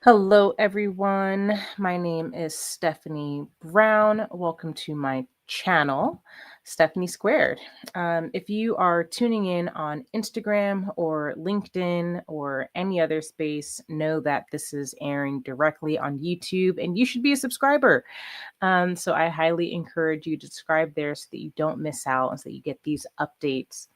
Hello, everyone. My name is Stephanie Brown. Welcome to my channel, Stephanie Squared. If you are tuning in on Instagram or LinkedIn or any other space, know that this is airing directly on YouTube and you should be a subscriber. So I highly encourage you to subscribe there so that you don't miss out and so that you get these updates.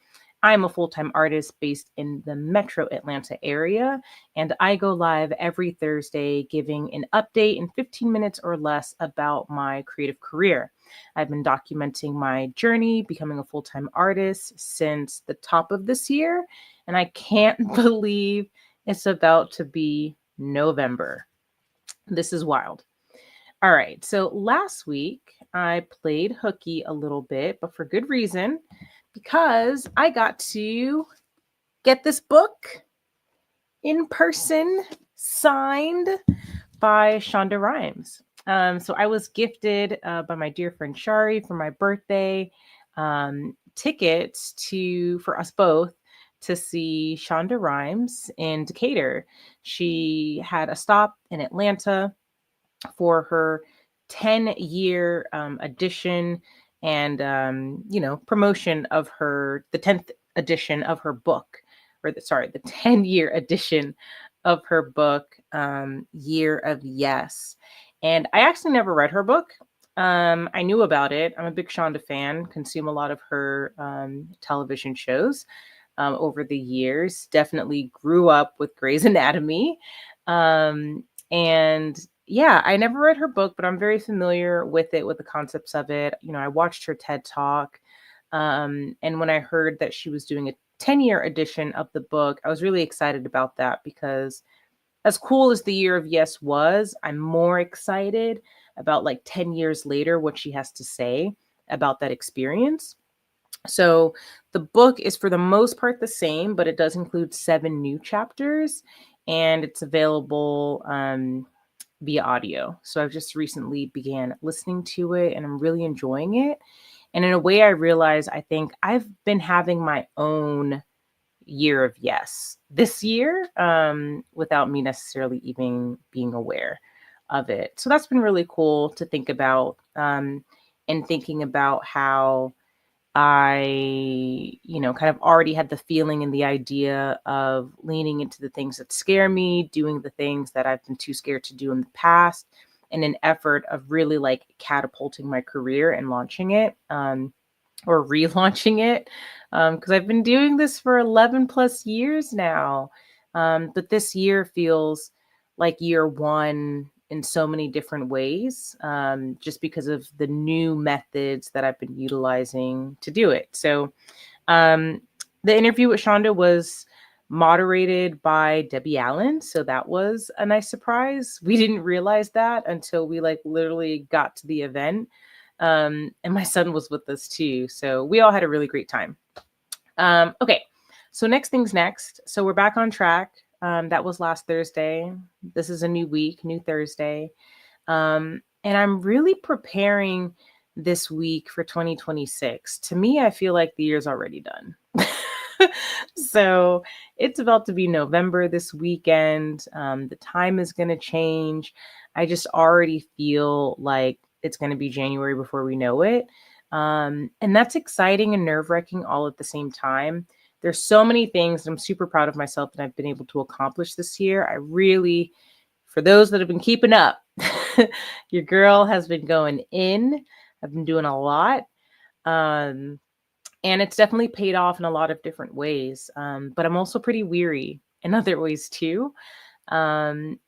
I'm a full time artist based in the metro Atlanta area, and I go live every Thursday giving an update in 15 minutes or less about my creative career. I've been documenting my journey becoming a full time artist since the top of this year, and I can't believe it's about to be November. This is wild. All right. So last week I played hooky a little bit, but for good reason, because I got to get this book in person signed by Shonda Rhimes. So I was gifted by my dear friend Shari for my birthday tickets for us both to see Shonda Rhimes in Decatur. She had a stop in Atlanta for her 10-year edition and promotion of the 10th edition of her book, the 10-year edition of her book, Year of Yes. And I actually never read her book. I knew about it. I'm a big Shonda fan, consume a lot of her television shows over the years. Definitely grew up with Grey's Anatomy. And yeah, I never read her book, but I'm very familiar with it, with the concepts of it. I watched her TED Talk. And when I heard that she was doing a 10-year edition of the book, I was really excited about that because as cool as the Year of Yes was, I'm more excited about like 10 years later what she has to say about that experience. So the book is for the most part the same, but it does include 7 new chapters and it's available via audio. So I've just recently began listening to it and I'm really enjoying it. And in a way, I realize I think I've been having my own year of yes this year without me necessarily even being aware of it. So that's been really cool to think about and thinking about how kind of already had the feeling and the idea of leaning into the things that scare me, doing the things that I've been too scared to do in the past, in an effort of really like catapulting my career and launching it or relaunching it. Because I've been doing this for 11 plus years now. But this year feels like year one in so many different ways, just because of the new methods that I've been utilizing to do it. So um, the interview with Shonda was moderated by Debbie Allen. So that was a nice surprise. We didn't realize that until we like literally got to the event. And my son was with us too. So we all had a really great time. Okay. So next things next. So we're back on track. That was last Thursday. This is a new week, new Thursday. And I'm really preparing this week for 2026. To me, I feel like the year's already done. So it's about to be November this weekend. The time is going to change. I just already feel like it's going to be January before we know it. And that's exciting and nerve wracking all at the same time. There's so many things that I'm super proud of myself that I've been able to accomplish this year. I really, for those that have been keeping up, your girl has been going in. I've been doing a lot. Um, and it's definitely paid off in a lot of different ways. But I'm also pretty weary in other ways too. And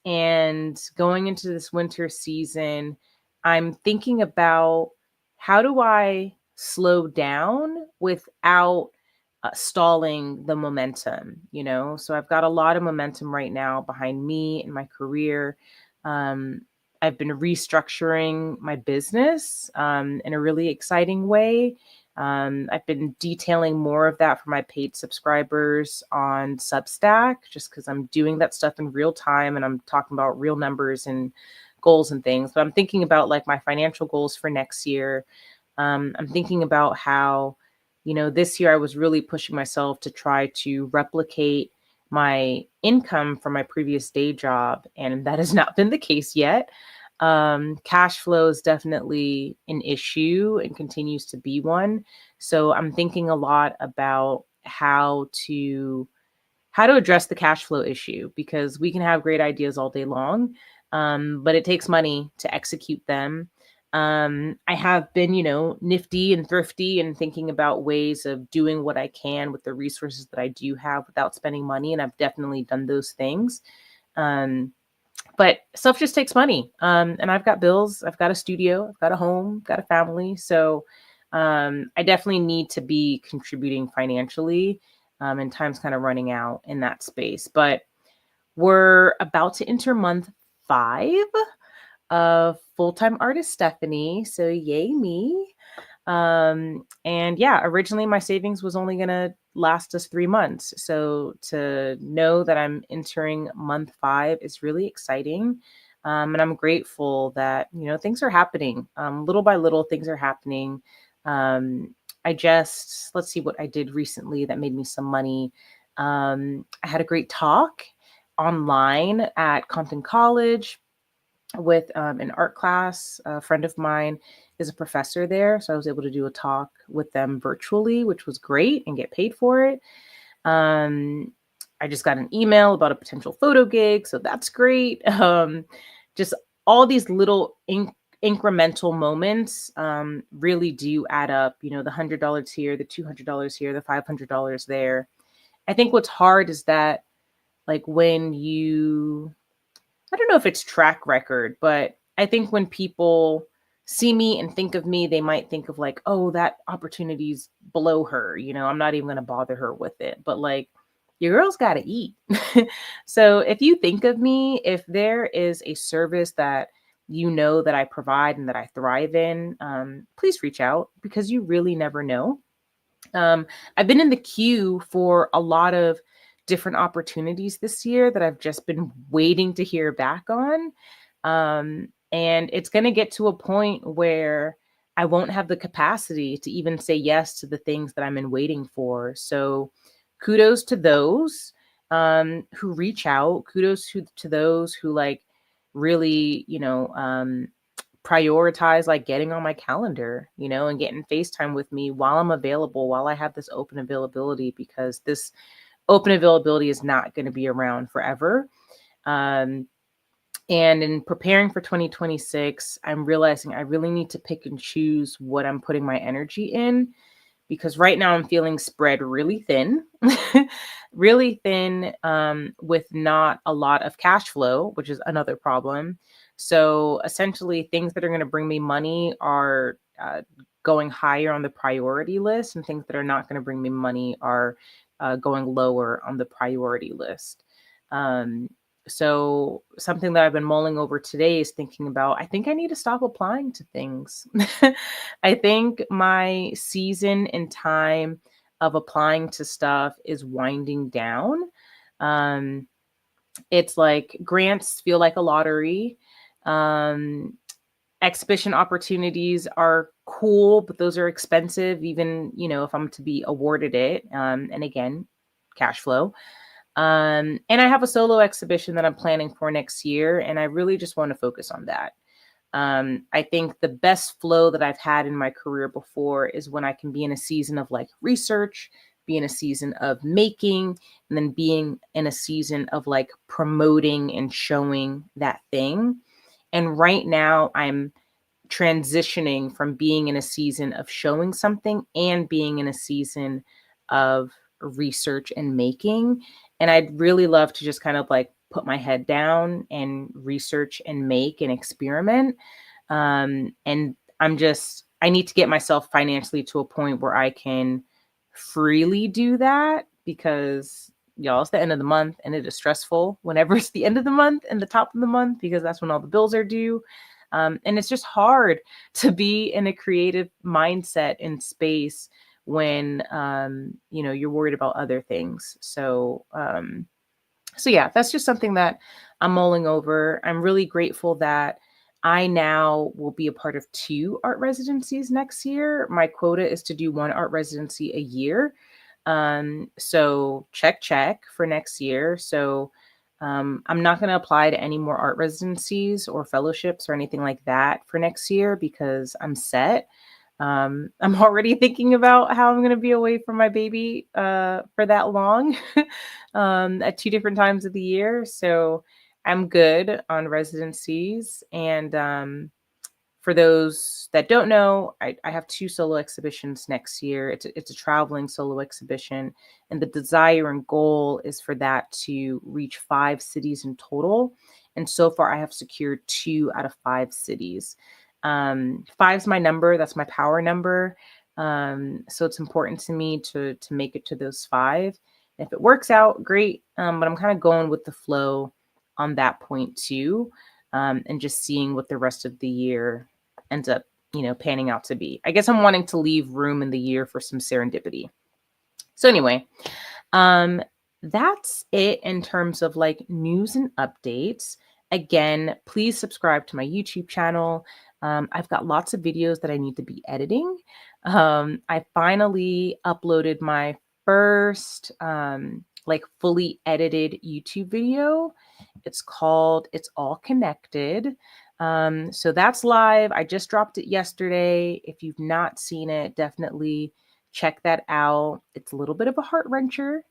going into this winter season, I'm thinking about how do I slow down without stalling the momentum, So I've got a lot of momentum right now behind me and my career. Um, I've been restructuring my business in a really exciting way. I've been detailing more of that for my paid subscribers on Substack, just because I'm doing that stuff in real time and I'm talking about real numbers and goals and things. But I'm thinking about like my financial goals for next year. I'm thinking about how, this year I was really pushing myself to try to replicate my income from my previous day job, and that has not been the case yet. Cash flow is definitely an issue and continues to be one. So I'm thinking a lot about how to address the cash flow issue, because we can have great ideas all day long, but it takes money to execute them. I have been, nifty and thrifty and thinking about ways of doing what I can with the resources that I do have without spending money. And I've definitely done those things. Um, but stuff just takes money. And I've got bills, I've got a studio, I've got a home, got a family. So I definitely need to be contributing financially, and time's kind of running out in that space. But we're about to enter month 5 of full-time artist Stephanie. So yay me. And yeah, originally my savings was only going to last us 3 months. So to know that I'm entering month 5 is really exciting. And I'm grateful that, things are happening. Little by little, things are happening. Let's see what I did recently that made me some money. I had a great talk online at Compton College with an art class. A friend of mine is a professor there, so I was able to do a talk with them virtually, which was great, and get paid for it. I just got an email about a potential photo gig, so that's great. Just all these little incremental moments really do add up. The $100 here, the $200 here, the $500 there. I think what's hard is that, like, I don't know if it's track record, but I think when people see me and think of me, they might think of like, oh, that opportunity's below her. I'm not even going to bother her with it. But like, your girl's got to eat. So if you think of me, if there is a service that that I provide and that I thrive in, please reach out, because you really never know. I've been in the queue for a lot of different opportunities this year that I've just been waiting to hear back on. And it's going to get to a point where I won't have the capacity to even say yes to the things that I'm in waiting for. So kudos to those who reach out. Kudos to those who like really, prioritize like getting on my calendar, and getting FaceTime with me while I'm available, while I have this open availability, because this open availability is not going to be around forever. And in preparing for 2026, I'm realizing I really need to pick and choose what I'm putting my energy in, because right now I'm feeling spread really thin, really thin, with not a lot of cash flow, which is another problem. So essentially, things that are going to bring me money are going higher on the priority list, and things that are not going to bring me money are going lower on the priority list. Um, so something that I've been mulling over today is thinking about, I think I need to stop applying to things. I think my season and time of applying to stuff is winding down. Um, it's like grants feel like a lottery. Um, Exhibition opportunities are cool, but those are expensive, even, if I'm to be awarded it. And again, cash flow. And I have a solo exhibition that I'm planning for next year, and I really just want to focus on that. I think the best flow that I've had in my career before is when I can be in a season of like research, be in a season of making, and then being in a season of like promoting and showing that thing. And right now I'm transitioning from being in a season of showing something and being in a season of research and making. And I'd really love to just kind of like put my head down and research and make and experiment. And I need to get myself financially to a point where I can freely do that, because y'all, it's the end of the month and it is stressful whenever it's the end of the month and the top of the month, because that's when all the bills are due. And it's just hard to be in a creative mindset and space when you're worried about other things. So yeah, that's just something that I'm mulling over. I'm really grateful that I now will be a part of 2 art residencies next year. My quota is to do 1 art residency a year. So check for next year. So I'm not going to apply to any more art residencies or fellowships or anything like that for next year because I'm set. I'm already thinking about how I'm going to be away from my baby for that long at two different times of the year. So I'm good on residencies. And for those that don't know, I have two solo exhibitions next year. It's a traveling solo exhibition. And the desire and goal is for that to reach 5 cities in total. And so far, I have secured 2 out of 5 cities. Five's my number. That's my power number. So it's important to me to make it to those 5. If it works out, great. But I'm kind of going with the flow on that point too, and just seeing what the rest of the year ends up, panning out to be. I guess I'm wanting to leave room in the year for some serendipity. So anyway, um, that's it in terms of like news and updates. Again, please subscribe to my YouTube channel. I've got lots of videos that I need to be editing. I finally uploaded my first like fully edited YouTube video. It's called It's All Connected. So that's live. I just dropped it yesterday. If you've not seen it, definitely check that out. It's a little bit of a heart wrencher,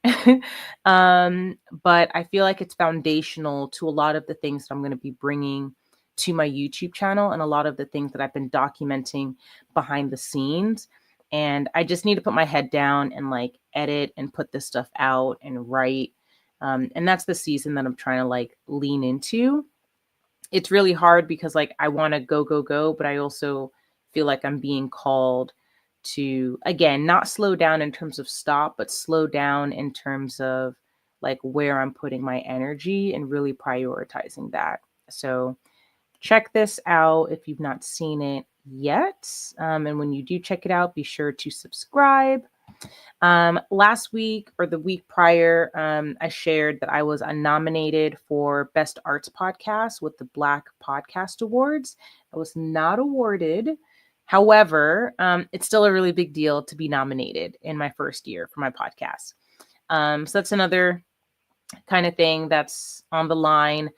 but I feel like it's foundational to a lot of the things that I'm going to be bringing to my YouTube channel and a lot of the things that I've been documenting behind the scenes. And I just need to put my head down and like edit and put this stuff out and write. And that's the season that I'm trying to like lean into. It's really hard because like I want to go, but I also feel like I'm being called to, again, not slow down in terms of stop, but slow down in terms of like where I'm putting my energy and really prioritizing that. So check this out if you've not seen it yet. And when you do check it out, be sure to subscribe. Last week or the week prior, I shared that I was nominated for Best Arts Podcast with the Black Podcast Awards. I was not awarded. However, it's still a really big deal to be nominated in my first year for my podcast. So that's another kind of thing that's on the line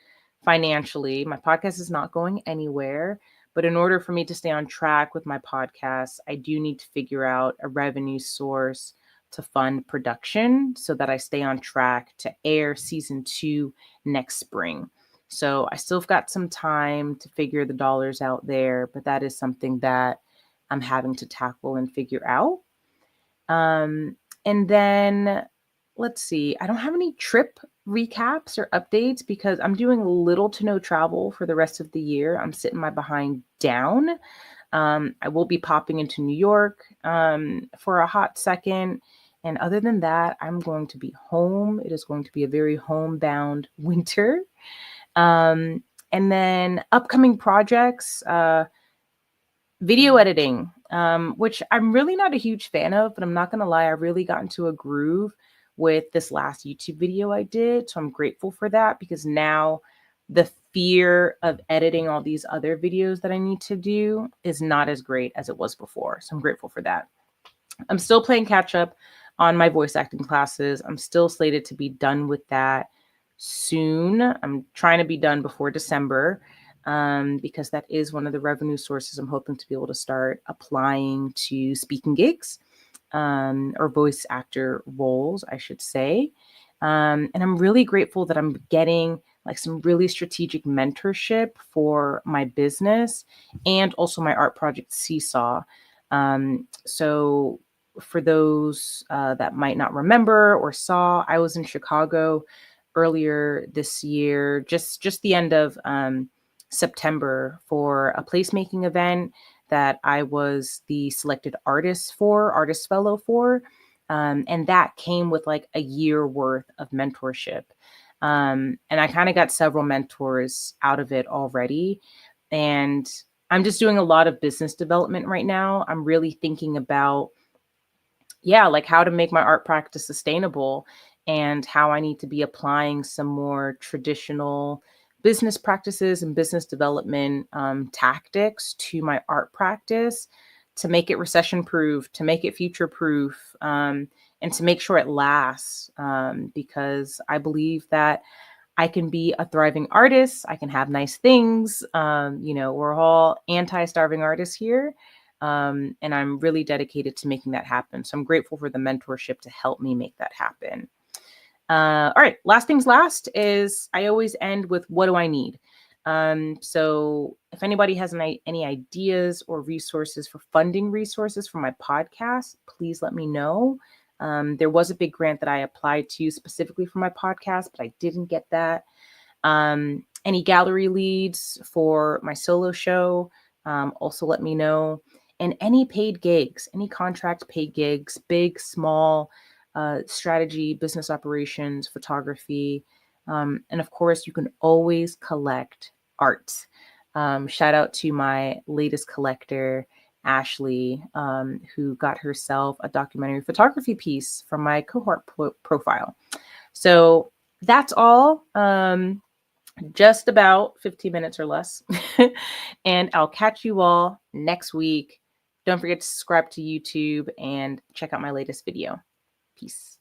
financially. My podcast is not going anywhere. But in order for me to stay on track with my podcast, I do need to figure out a revenue source to fund production so that I stay on track to air season 2 next spring. So I still have got some time to figure the dollars out there, but that is something that I'm having to tackle and figure out. And then let's see, I don't have any trip recaps or updates because I'm doing little to no travel for the rest of the year. I'm sitting my behind down. I will be popping into New York for a hot second. And other than that, I'm going to be home. It is going to be a very homebound winter. And then upcoming projects, video editing, which I'm really not a huge fan of, but I'm not going to lie, I really got into a groove with this last YouTube video I did. So I'm grateful for that because now the fear of editing all these other videos that I need to do is not as great as it was before. So I'm grateful for that. I'm still playing catch up on my voice acting classes. I'm still slated to be done with that soon. I'm trying to be done before December because that is one of the revenue sources I'm hoping to be able to start applying to speaking gigs or voice actor roles, I should say. And I'm really grateful that I'm getting like some really strategic mentorship for my business and also my art project Seesaw. So for those that might not remember or saw, I was in Chicago earlier this year, just the end of September for a placemaking event that I was the selected artist fellow for. And that came with like a year worth of mentorship. And I kind of got several mentors out of it already. And I'm just doing a lot of business development right now. I'm really thinking about, like how to make my art practice sustainable and how I need to be applying some more traditional business practices and business development tactics to my art practice to make it recession proof, to make it future proof, and to make sure it lasts, because I believe that I can be a thriving artist. I can have nice things. We're all anti-starving artists here. And I'm really dedicated to making that happen. So I'm grateful for the mentorship to help me make that happen. All right, last things last is I always end with what do I need? So if anybody has any ideas or resources for funding resources for my podcast, please let me know. There was a big grant that I applied to specifically for my podcast, but I didn't get that. Any gallery leads for my solo show, also let me know. And any paid gigs, any contract paid gigs, big, small, strategy, business operations, photography. And of course, you can always collect art. Shout out to my latest collector, Ashley, who got herself a documentary photography piece from my cohort profile. So that's all. Just about 15 minutes or less. And I'll catch you all next week. Don't forget to subscribe to YouTube and check out my latest video. Peace.